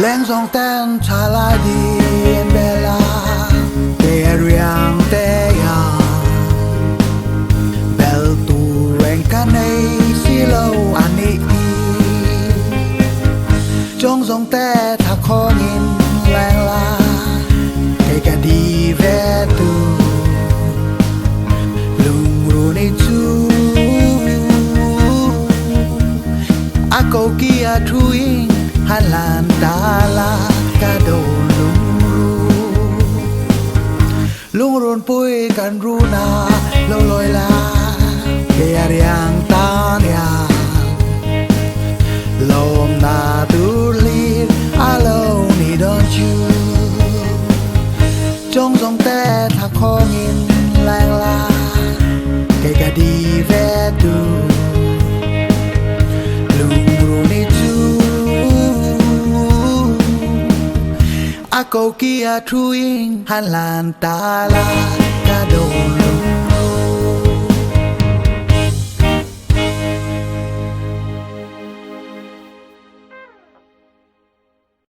Leng song ten chala di bella te riang te ya bel tu reng kanei silo ani trong song te tha khong in lang la te ka di ve tu lung ru ni chu a ko ki a thu in halan ta la ka do lung run pui kan ru na lo loi la ke ariang ta nya lom na tu li alone ni don't you trong dòng te tha khong in lang la ke ka di ve tu a ko kia thu in han lan ta la ka do